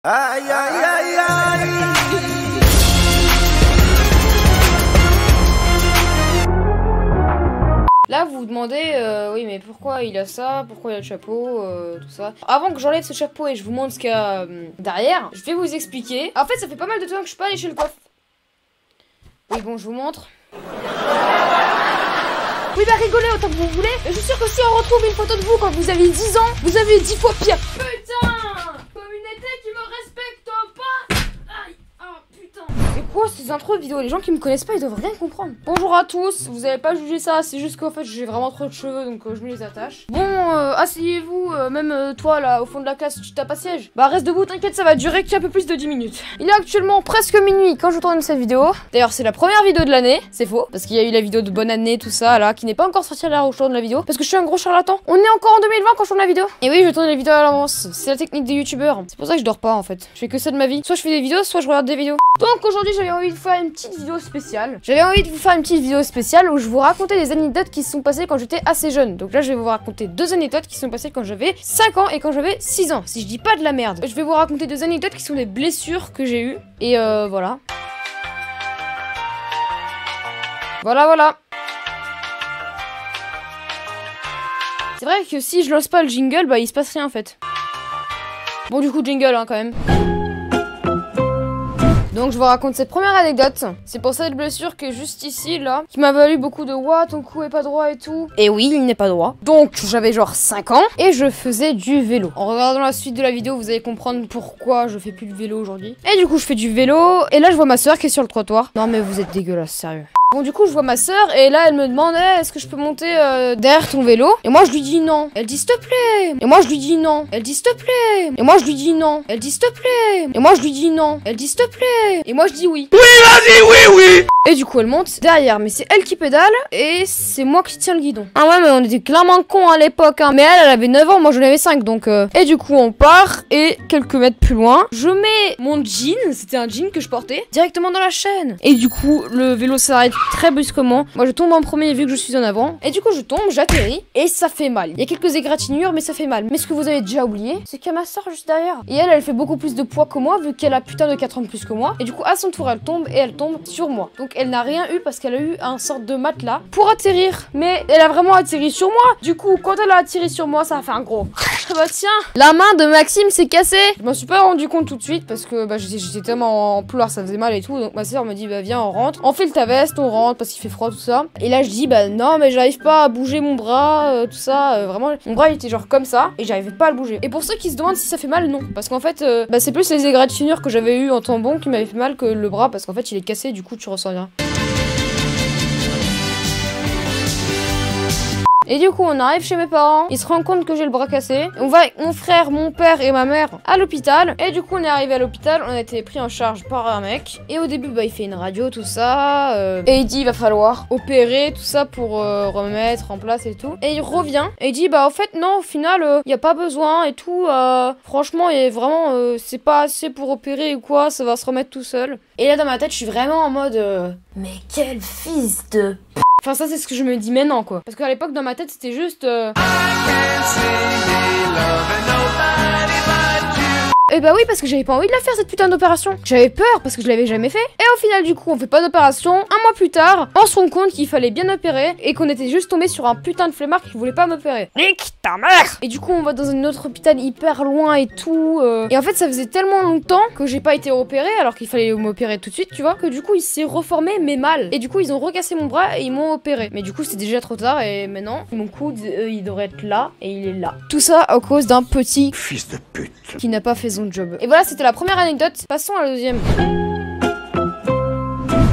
Aïe aïe aïe aïe. Là vous vous demandez, oui mais pourquoi il a ça, pourquoi il a le chapeau, tout ça. Avant que j'enlève ce chapeau et je vous montre ce qu'il y a derrière, je vais vous expliquer. En fait ça fait pas mal de temps que je suis pas allée chez le coiffeur. Oui bon je vous montre. Oui bah rigolez autant que vous voulez. Je suis sûre que si on retrouve une photo de vous quand vous aviez 10 ans, vous avez 10 fois pire. Putain, communauté qui me respecte pas. Aïe, oh putain. C'est quoi ces intros de vidéos? Les gens qui me connaissent pas ils doivent rien comprendre. Bonjour à tous, vous avez pas jugé ça, c'est juste qu'en fait j'ai vraiment trop de cheveux donc je me les attache. Bon asseyez-vous, même toi là au fond de la classe tu tapes à siège. Bah reste debout, t'inquiète ça va durer qu'un peu plus de 10 minutes. Il est actuellement presque minuit quand je tourne cette vidéo. D'ailleurs c'est la première vidéo de l'année, c'est faux, parce qu'il y a eu la vidéo de bonne année tout ça là, qui n'est pas encore sortie à l'heure où je tourne la vidéo, parce que je suis un gros charlatan. On est encore en 2020 quand je tourne la vidéo. Et oui je tourne les vidéos à l'avance, c'est la technique des youtubeurs. C'est pour ça que je dors pas en fait, je fais que ça de ma vie. Soit je fais des vidéos, soit je regarde des vidéos. Donc aujourd'hui j'avais envie de faire une petite vidéo spéciale. J'avais envie de vous faire une petite vidéo spéciale où je vous racontais des anecdotes qui se sont passées quand j'étais assez jeune. Donc là je vais vous raconter deux anecdotes qui se sont passées quand j'avais 5 ans et quand j'avais 6 ans. Si je dis pas de la merde. Je vais vous raconter deux anecdotes qui sont des blessures que j'ai eues. Et voilà. Voilà. C'est vrai que si je lance pas le jingle, bah il se passe rien en fait. Bon du coup jingle hein quand même. Donc je vous raconte cette première anecdote. C'est pour cette blessure qui est juste ici là, qui m'a valu beaucoup de ouah ton cou est pas droit et tout. Et oui il n'est pas droit. Donc j'avais genre 5 ans et je faisais du vélo. En regardant la suite de la vidéo vous allez comprendre pourquoi je fais plus de vélo aujourd'hui. Et du coup je fais du vélo et là je vois ma soeur qui est sur le trottoir. Non mais vous êtes dégueulasse sérieux. Bon du coup je vois ma soeur et là elle me demande est-ce que je peux monter derrière ton vélo. Et moi je lui dis non. Elle dit s'il te plaît. Et moi je lui dis non. Elle dit s'il te plaît. Et moi je lui dis non. Elle dit s'il te plaît. Et moi je lui dis non. Elle dit s'il te plaît. Et moi je dis oui. Oui vas-y oui. Et du coup elle monte derrière mais c'est elle qui pédale et c'est moi qui tiens le guidon. Ah ouais mais on était clairement cons à l'époque hein. Mais elle avait 9 ans, moi j'en avais 5 donc Et du coup on part et quelques mètres plus loin je mets mon jean, c'était un jean que je portais, directement dans la chaîne. Et du coup le vélo s'arrête très brusquement. Moi je tombe en premier vu que je suis en avant. Et du coup je tombe, j'atterris et ça fait mal. Il y a quelques égratignures mais ça fait mal. Mais ce que vous avez déjà oublié, c'est qu'il y a ma soeur juste derrière. Et elle fait beaucoup plus de poids que moi vu qu'elle a putain de 4 ans de plus que moi. Et du coup à son tour elle tombe et elle tombe sur moi. Donc elle n'a rien eu parce qu'elle a eu un sorte de matelas pour atterrir. Mais elle a vraiment atterri sur moi. Du coup quand elle a atterri sur moi ça a fait un gros bah tiens, la main de Maxime s'est cassée. Je m'en suis pas rendu compte tout de suite parce que bah, j'étais tellement en pleurs, ça faisait mal et tout. Donc ma soeur me dit bah viens on rentre, on file ta veste, on rentre parce qu'il fait froid tout ça. Et là je dis bah non mais j'arrive pas à bouger mon bras, tout ça. Vraiment mon bras il était genre comme ça et j'arrivais pas à le bouger. Et pour ceux qui se demandent si ça fait mal, non. Parce qu'en fait bah, c'est plus les égratignures que j'avais eu en tampon qui m'avaient fait mal que le bras parce qu'en fait il est cassé du coup tu ressens rien. Et du coup on arrive chez mes parents, ils se rendent compte que j'ai le bras cassé. On va avec mon frère, mon père et ma mère à l'hôpital. Et du coup on est arrivé à l'hôpital, on a été pris en charge par un mec. Et au début bah il fait une radio tout ça et il dit il va falloir opérer tout ça pour remettre en place et tout. Et il revient et il dit bah en fait non au final y a pas besoin et tout. Franchement il est vraiment c'est pas assez pour opérer ou quoi, ça va se remettre tout seul. Et là dans ma tête je suis vraiment en mode mais quel fils de... Enfin ça c'est ce que je me dis maintenant quoi. Parce qu'à l'époque dans ma tête c'était juste Et bah oui parce que j'avais pas envie de la faire cette putain d'opération. J'avais peur parce que je l'avais jamais fait. Et au final du coup on fait pas d'opération. Un mois plus tard on se rend compte qu'il fallait bien opérer et qu'on était juste tombé sur un putain de flemmard qui voulait pas m'opérer. Nique ta mère. Et du coup on va dans un autre hôpital hyper loin et tout Et en fait ça faisait tellement longtemps que j'ai pas été opérée alors qu'il fallait m'opérer tout de suite tu vois. Que du coup il s'est reformé mais mal. Et du coup ils ont recassé mon bras et ils m'ont opéré. Mais du coup c'était déjà trop tard et maintenant mon coude il devrait être là et il est là. Tout ça à cause d'un petit fils de pute qui n'a pas fait son job. Et voilà, c'était la première anecdote. Passons à la deuxième.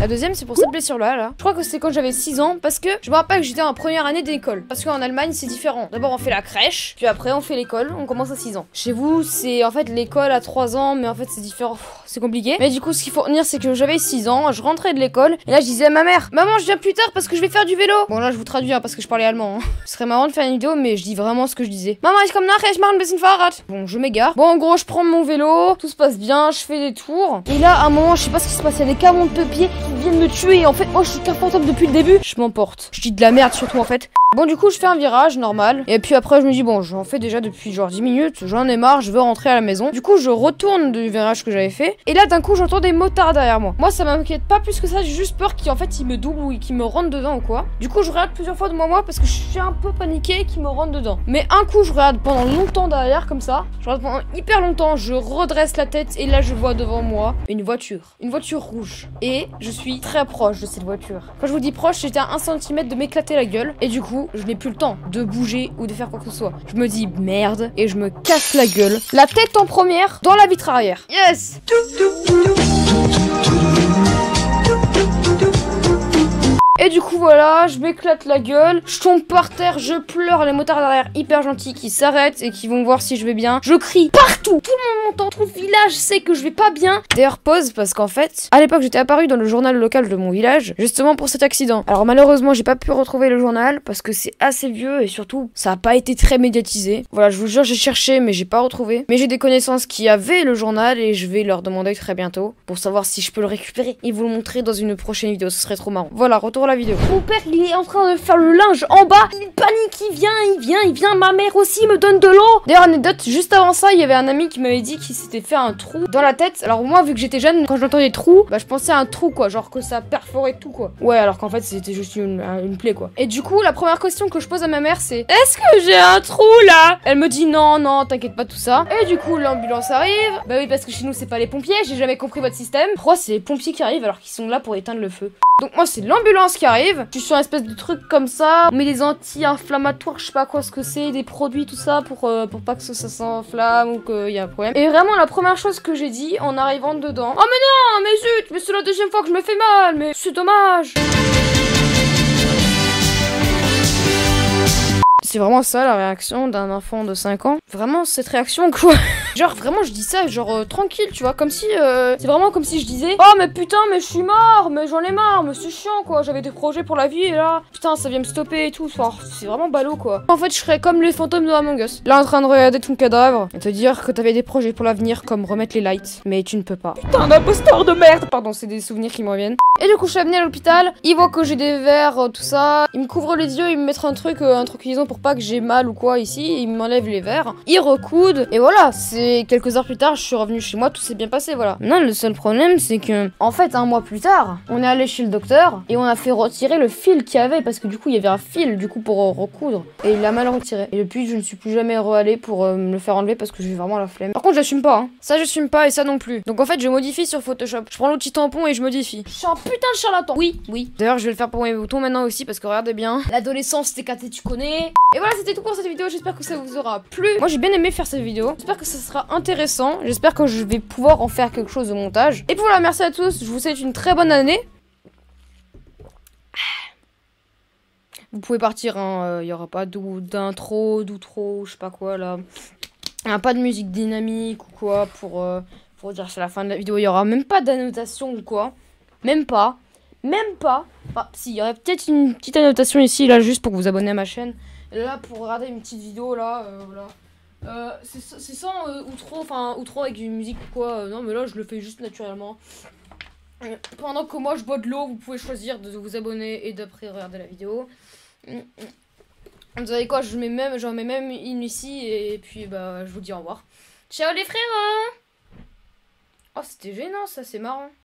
La deuxième c'est pour cette blessure là. Je crois que c'est quand j'avais 6 ans parce que je me rappelle que j'étais en première année d'école. Parce qu'en Allemagne c'est différent. D'abord on fait la crèche, puis après on fait l'école, on commence à 6 ans. Chez vous c'est en fait l'école à 3 ans mais en fait c'est différent. C'est compliqué. Mais du coup ce qu'il faut retenir c'est que j'avais 6 ans, je rentrais de l'école et là je disais à ma mère maman je viens plus tard parce que je vais faire du vélo. Bon là je vous traduis hein, parce que je parlais allemand. Ce serait marrant de faire une vidéo mais je dis vraiment ce que je disais. Maman ich komm nachher, ich mache ein bisschen Fahrrad. Bon je m'égare. Bon en gros je prends mon vélo, tout se passe bien, je fais des tours. Et là à un moment je sais pas ce qui se passe, il y a des camions de pied qui viennent me tuer. En fait moi je suis qu'un fantôme depuis le début. Je m'emporte. Je dis de la merde surtout en fait. Bon du coup je fais un virage normal. Et puis après je me dis bon j'en fais déjà depuis genre 10 minutes. J'en ai marre, je veux rentrer à la maison. Du coup je retourne du virage que j'avais fait. Et là d'un coup j'entends des motards derrière moi. Moi ça m'inquiète pas plus que ça. J'ai juste peur qu'en fait ils me doublent ou qu'ils me rentrent dedans ou quoi. Du coup je regarde plusieurs fois devant moi parce que je suis un peu paniquée qu'ils me rentrent dedans. Mais un coup je regarde pendant longtemps derrière comme ça. Je regarde pendant hyper longtemps. Je redresse la tête et là je vois devant moi une voiture. Une voiture rouge. Et je suis très proche de cette voiture. Quand je vous dis proche, j'étais à 1 cm de m'éclater la gueule. Et du coup, je n'ai plus le temps de bouger ou de faire quoi que ce soit. Je me dis merde et je me casse la gueule. La tête en première dans la vitre arrière. Yes! Et du coup voilà, je m'éclate la gueule, je tombe par terre, je pleure, les motards derrière hyper gentils qui s'arrêtent et qui vont voir si je vais bien. Je crie partout, tout le monde m'entend, tout le village sait que je vais pas bien. D'ailleurs pause parce qu'en fait, à l'époque j'étais apparue dans le journal local de mon village, justement pour cet accident. Alors malheureusement j'ai pas pu retrouver le journal parce que c'est assez vieux et surtout ça a pas été très médiatisé. Voilà, je vous jure j'ai cherché mais j'ai pas retrouvé. Mais j'ai des connaissances qui avaient le journal et je vais leur demander très bientôt pour savoir si je peux le récupérer et vous le montrer dans une prochaine vidéo, ce serait trop marrant. Voilà, retour à la vidéo. Mon père il est en train de faire le linge en bas, il panique, il vient, ma mère aussi me donne de l'eau. D'ailleurs anecdote, juste avant ça il y avait un ami qui m'avait dit qu'il s'était fait un trou dans la tête. Alors moi vu que j'étais jeune, quand j'entendais trou, bah je pensais à un trou quoi, genre que ça perforait tout quoi. Ouais alors qu'en fait c'était juste une plaie quoi. Et du coup la première question que je pose à ma mère c'est: est-ce que j'ai un trou là? Elle me dit non t'inquiète pas tout ça. Et du coup l'ambulance arrive. Bah oui parce que chez nous c'est pas les pompiers, j'ai jamais compris votre système. Pourquoi c'est les pompiers qui arrivent alors qu'ils sont là pour éteindre le feu? Donc moi c'est l'ambulance qui arrive, je suis sur une espèce de truc comme ça, on met des anti-inflammatoires, je sais pas quoi ce que c'est, des produits tout ça pour pas que ça s'enflamme ou qu'il y a un problème. Et vraiment la première chose que j'ai dit en arrivant dedans: oh mais non, mais zut, mais c'est la deuxième fois que je me fais mal, mais c'est dommage. C'est vraiment ça la réaction d'un enfant de 5 ans. Vraiment cette réaction quoi. Genre vraiment je dis ça genre tranquille tu vois. Comme si c'est vraiment comme si je disais: oh mais putain mais je suis mort, mais j'en ai marre, mais c'est chiant quoi. J'avais des projets pour la vie et là putain ça vient me stopper et tout. Enfin, c'est vraiment ballot quoi. En fait je serais comme les fantômes de Among Us. Là en train de regarder ton cadavre et te dire que t'avais des projets pour l'avenir comme remettre les lights. Mais tu ne peux pas. Putain d'imposteur de merde. Pardon c'est des souvenirs qui me reviennent. Et du coup je suis amenée à l'hôpital. Ils voient que j'ai des verres tout ça. Ils me couvrent les yeux, ils me mettent un tranquillisant pour pas que j'ai mal ou quoi ici, ils m'enlèvent les verres, ils recoudent et voilà, c'est quelques heures plus tard, je suis revenue chez moi, tout s'est bien passé, voilà. Non, le seul problème c'est que en fait 1 mois plus tard, on est allé chez le docteur et on a fait retirer le fil qu'il y avait parce que du coup il y avait un fil du coup pour recoudre et il l'a mal retiré. Et depuis je ne suis plus jamais allée pour me le faire enlever parce que j'ai vraiment la flemme. Par contre j'assume pas, hein. Ça j'assume pas et ça non plus. Donc en fait je modifie sur Photoshop. Je prends l'outil tampon et je modifie. Je suis un putain de charlatan. Oui. D'ailleurs je vais le faire pour mes boutons maintenant aussi parce que regardez bien. L'adolescence TKT tu connais. Et voilà c'était tout pour cette vidéo, j'espère que ça vous aura plu. Moi j'ai bien aimé faire cette vidéo, j'espère que ça sera intéressant, j'espère que je vais pouvoir en faire quelque chose de montage. Et puis voilà, merci à tous, je vous souhaite une très bonne année. Vous pouvez partir, hein, y aura pas d'intro, d'outro, je sais pas quoi là. Y a pas de musique dynamique ou quoi pour dire c'est la fin de la vidéo, y aura même pas d'annotation ou quoi. Même pas. Enfin, si, il y aurait peut-être une petite annotation ici, là, juste pour vous abonner à ma chaîne. Et là, pour regarder une petite vidéo, là, voilà. C'est sans outro avec une musique ou quoi. Non, mais là, je le fais juste naturellement. Pendant que moi, je bois de l'eau, vous pouvez choisir de vous abonner et d'après regarder la vidéo. Vous savez quoi, j'en mets même une ici, et puis, bah, je vous dis au revoir. Ciao les frères! Oh, c'était gênant, ça, c'est marrant.